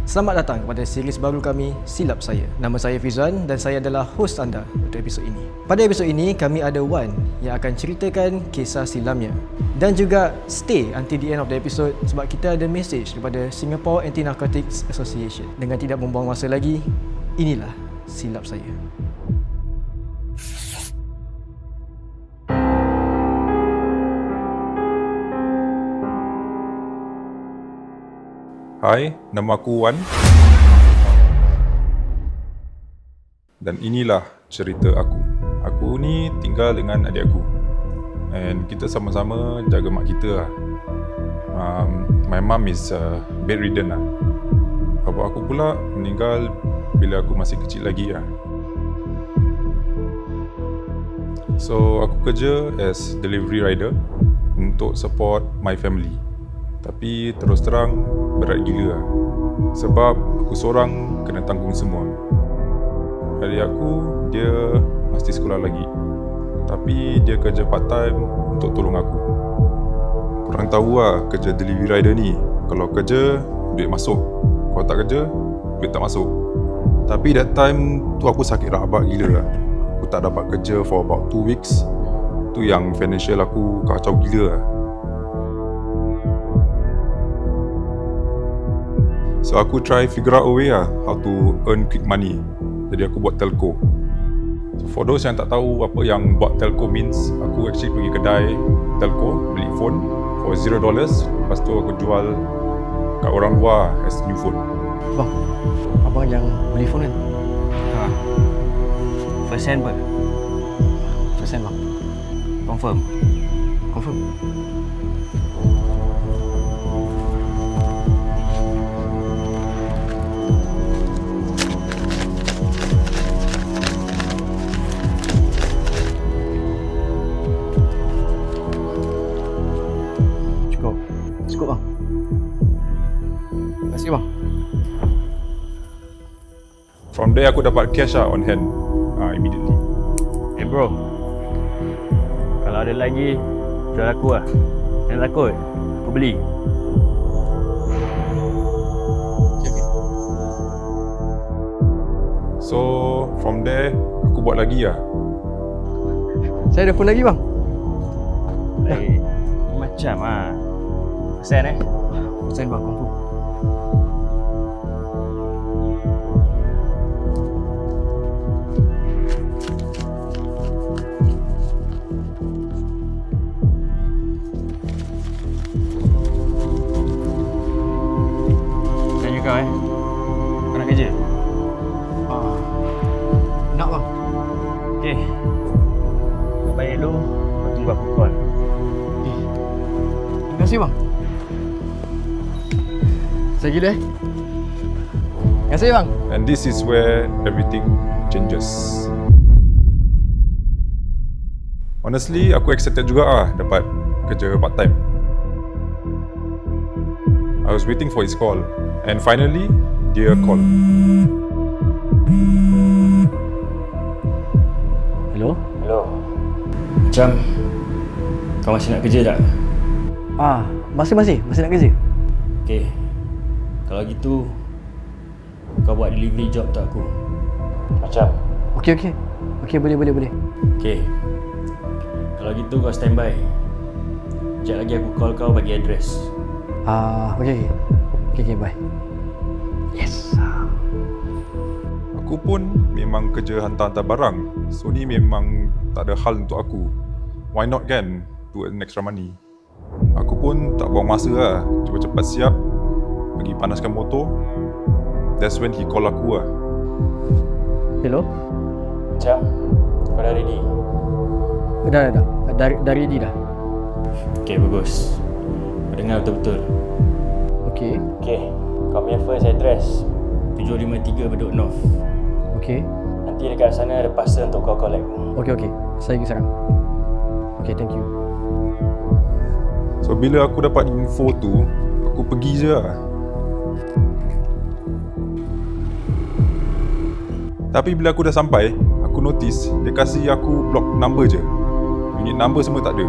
Selamat datang kepada series baru kami, Silap Saya. Nama saya Fizwan dan saya adalah host anda untuk episod ini. Pada episod ini, kami ada Wan yang akan ceritakan kisah silamnya. Dan juga stay until the end of the episode sebab kita ada message daripada Singapore Anti-Narcotics Association. Dengan tidak membuang masa lagi, inilah Silap Saya. Hai, nama aku Wan. Dan inilah cerita aku. Aku ni tinggal dengan adik aku. And kita sama-sama jaga mak kita lah. My mum is bedridden lah. Bapak aku pula meninggal bila aku masih kecil lagi lah. So, aku kerja as delivery rider untuk support my family. Tapi terus terang berat gila lah. Sebab aku seorang kena tanggung semua. Adik aku, dia masih sekolah lagi. Tapi dia kerja part time untuk tolong aku. Korang tahu lah kerja delivery rider ni. Kalau kerja, duit masuk. Kalau tak kerja, duit tak masuk. Tapi that time tu aku sakit rabak gila lah. Aku tak dapat kerja for about 2 weeks. Tu yang financial aku kacau gila lah. So aku try figure out a way lah how to earn quick money. Jadi aku buat telco. So for those yang tak tahu apa yang buat telco means, aku actually pergi kedai telco, beli phone for $0. Lepas tu aku jual kat orang luar as new phone. Bang, abang yang beli phone kan? First hand ber? First hand bang. Confirm? Confirm. Cukup bang. Terima kasih bang. From there aku dapat cash lah on hand immediately. Eh bro, kalau ada lagi, jual aku lah. Jangan takut, aku beli. Okay. So from there aku buat lagi lah. Saya ada phone lagi bang. Macam ah. Persen Persen bang, confirm. Tanya kau kau nak kerja? Nak bang. Okey. Kau bayar dulu, kau tunggu aku call. Terima kasih bang. Saya gila Terima kasih bang. And this is where everything changes. Honestly, aku excited juga lah dapat kerja part time. I was waiting for his call. And finally, dia call. Hello? Hello. Macam kau masih nak kerja tak? Masih nak kerja. Okey. Kalau gitu kau buat delivery job tak aku? Macam? Okey, boleh. Okey. Kalau gitu kau standby. Sekejap lagi aku call kau bagi address. Okey, bye. Yes. Aku pun memang kerja hantar-hantar barang. So ni memang tak ada hal untuk aku. Why not kan? To earn extra money. Aku pun tak buang masa lah. Cepat-cepat siap, pergi panaskan motor. That's when he call aku lah. Hello? Macam? Kau dah ready? Dah. Dah ready dah. Okey, bagus. Kau dengar betul-betul. Okey. Okey. Kau punya first address 753 Bedok North. Okey. Nanti dekat sana ada parcel untuk kau collect. Okey. Saya pergi sekarang. Okey, thank you. So bila aku dapat info tu, aku pergi je lah. Tapi bila aku dah sampai, aku notice dia kasih aku block number je. Unit number semua tak ada.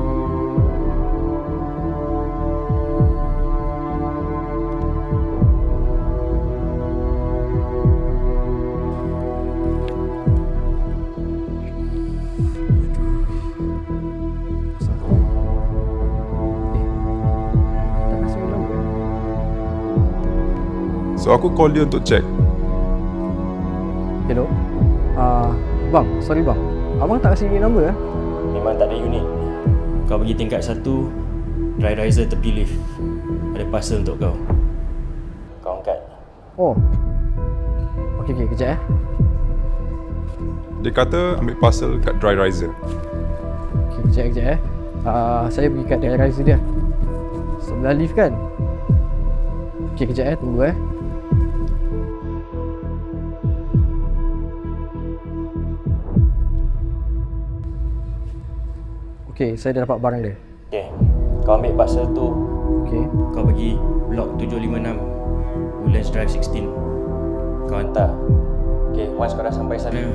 So aku call dia untuk check. Hello? Bang, sorry bang. Abang tak kasi unit number eh? Memang tak ada unit. Kau pergi tingkat 1, dry riser tepi lift. Ada parcel untuk kau. Kau angkat. Oh. Okey, kejap eh. Dia kata ambil parcel kat dry riser. Okey, kejap eh. Saya pergi kat dry riser dia. Sebelah lift kan? Okey, kejap eh. Tunggu eh. Okey, saya dah dapat barang dia. Okay, kau ambil parcel tu. Okey. Kau pergi blok 756 Woodlands Drive 16. Kau hantar. Okay, once kau dah sampai sana,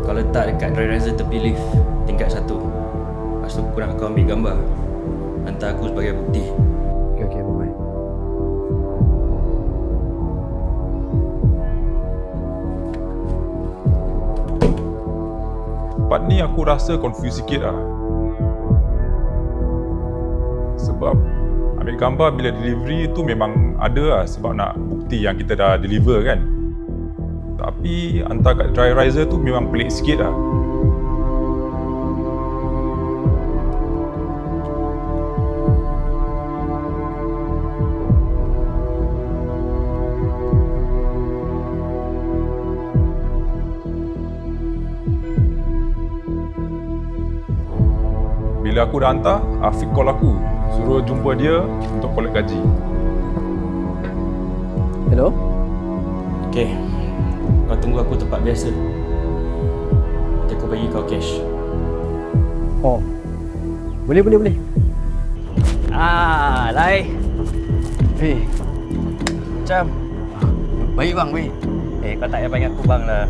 kau letak dekat dry riser tepi lift tingkat 1. Lepas tu aku nak kau ambil gambar, hantar aku sebagai bukti. Okey, bye-bye. Part ni aku rasa confuse sikit lah. Sebab ambil gambar bila delivery tu memang ada lah sebab nak bukti yang kita dah deliver kan. Tapi hantar kat dry riser tu memang pelik sikit lah. Bila aku dah hantar, Afiq call aku, suruh jumpa dia untuk collect gaji. Hello? Okay, kau tunggu aku tempat biasa. Nanti aku bagi kau cash. Oh. Boleh. Lai. Macam. Baik bang, baik. Kau tak payah panggil aku bang lah.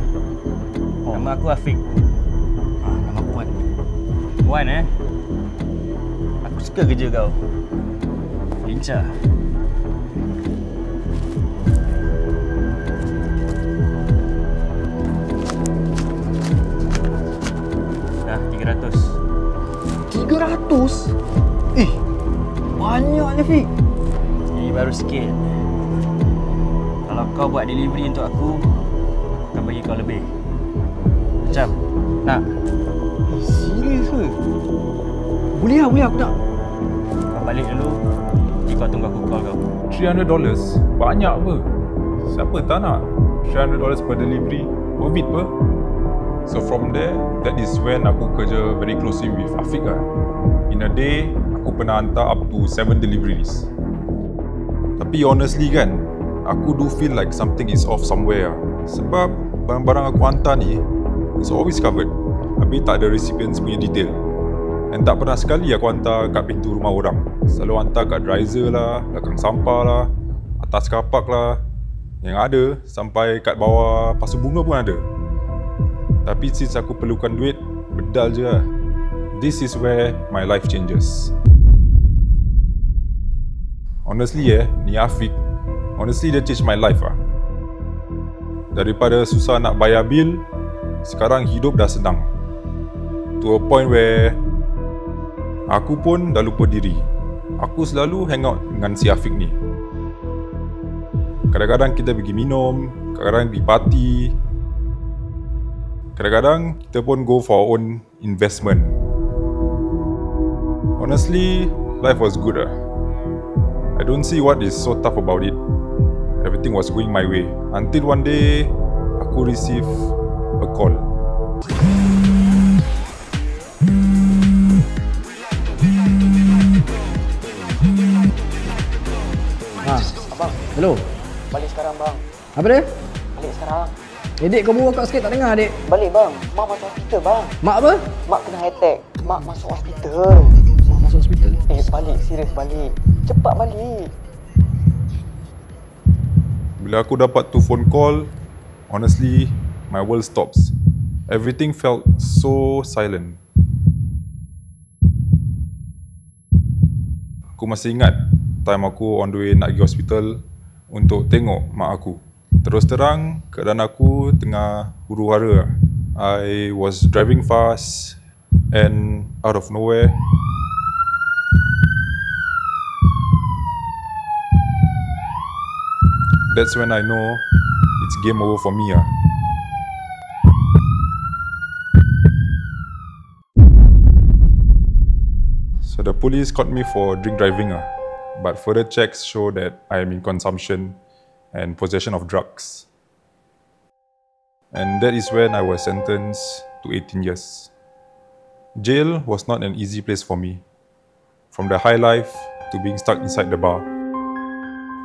Nama aku Afiq. Nama aku Wan. Wan Aku suka kerja kau. Lincah. Dah 300. 300? Banyaknya Fik. Ini baru sikit. Kalau kau buat delivery untuk aku akan bagi kau lebih. Macam nak? Serius ke? Boleh aku nak. Kau balik dulu. Nanti kau tunggu aku call kau. $300? Banyak apa? Siapa tak nak? $300 per delivery? Worth it apa? So from there, that is when aku kerja very closely with Afiq lah. In a day, aku pernah hantar up to 7 deliveries. Tapi honestly kan, aku do feel like something is off somewhere lah. Sebab barang-barang aku hantar ni, it's always covered. Habis tak ada recipients punya detail. And tak pernah sekali aku hantar kat pintu rumah orang. Selalu hantar kat riser lah, belakang sampah lah, atas kapak lah. Yang ada, sampai kat bawah pasu bunga pun ada. Tapi since aku perlukan duit, bedal je lah. This is where my life changes. Honestly ni Afiq, honestly dia change my life lah. Daripada susah nak bayar bil, sekarang hidup dah senang. To a point where aku pun dah lupa diri. Aku selalu hang out dengan si Afiq ni. Kadang-kadang kita pergi minum, kadang-kadang pergi party. Kadang-kadang kita pun go for our own investment. Honestly, life was good lah. I don't see what is so tough about it. Everything was going my way. Until one day, aku receive a call. Abang. Hello. Balik sekarang bang. Apa dia? Balik sekarang. Dek, kau bawa kat sikit tak dengar, dek. Balik bang. Mak masuk hospital bang. Mak apa? Mak kena attack. Mak masuk hospital. Mak masuk hospital. Balik. Serius balik. Cepat balik. Bila aku dapat tu phone call, honestly, my world stops. Everything felt so silent. Aku masih ingat time aku on the way nak pergi hospital untuk tengok mak aku. Terus terang, keadaan aku tengah huru-hara. I was driving fast and out of nowhere, That's when I know it's game over for me. So the police caught me for drink driving, but further checks show that I am in consumption and possession of drugs. And that is when I was sentenced to 18 years. Jail was not an easy place for me. From the high life to being stuck inside the bar.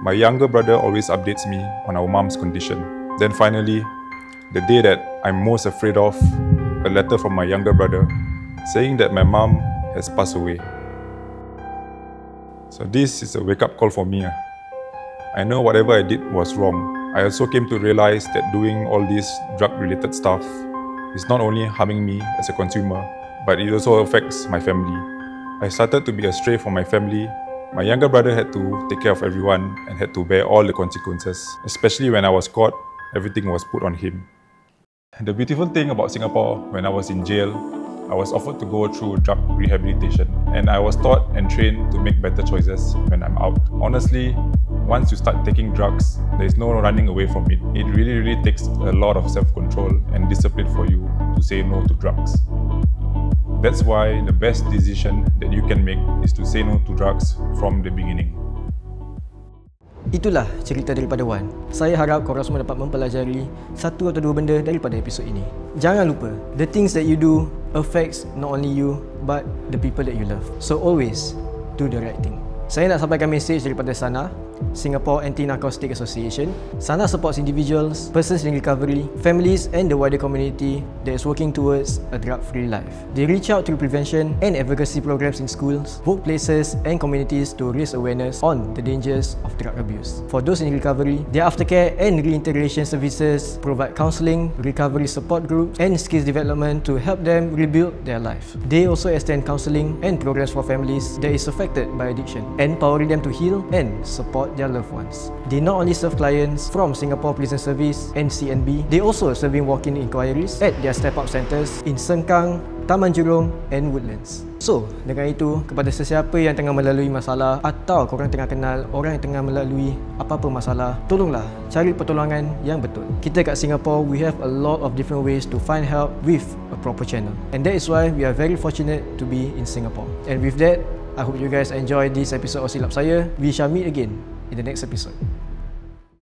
My younger brother always updates me on our mom's condition. Then finally, the day that I'm most afraid of, a letter from my younger brother saying that my mom has passed away. So this is a wake-up call for me. I know whatever I did was wrong. I also came to realize that doing all this drug-related stuff is not only harming me as a consumer, but it also affects my family. I started to be astray from my family. My younger brother had to take care of everyone and had to bear all the consequences. Especially when I was caught, everything was put on him. The beautiful thing about Singapore, when I was in jail, I was offered to go through drug rehabilitation, and I was taught and trained to make better choices when I'm out. Honestly, once you start taking drugs, there is no running away from it. It really takes a lot of self-control and discipline for you to say no to drugs. That's why the best decision that you can make is to say no to drugs from the beginning. Itulah cerita daripada Wan. Saya harap korang semua dapat mempelajari satu atau dua benda daripada episod ini. Jangan lupa, the things that you do affects not only you but the people that you love. So always do the right thing. Saya nak sampaikan mesej daripada SANA, Singapore Anti-Narcotic Association. SANA supports individuals, persons in recovery, families and the wider community that is working towards a drug-free life. They reach out through prevention and advocacy programs in schools, workplaces and communities to raise awareness on the dangers of drug abuse. For those in recovery, their aftercare and reintegration services provide counselling, recovery support groups and skills development to help them rebuild their life. They also extend counselling and programs for families that is affected by addiction, empowering them to heal and support their loved ones. They not only serve clients from Singapore Prison Service and CNB, they also serving walk-in inquiries at their step-up centres in Sengkang, Taman Jurong and Woodlands. So, dengan itu, kepada sesiapa yang tengah melalui masalah atau korang tengah kenal orang yang tengah melalui apa-apa masalah, tolonglah cari pertolongan yang betul. Kita kat Singapore, we have a lot of different ways to find help with a proper channel. And that is why we are very fortunate to be in Singapore. And with that, I hope you guys enjoy this episode of Silap Saya. We shall meet again in the next episode.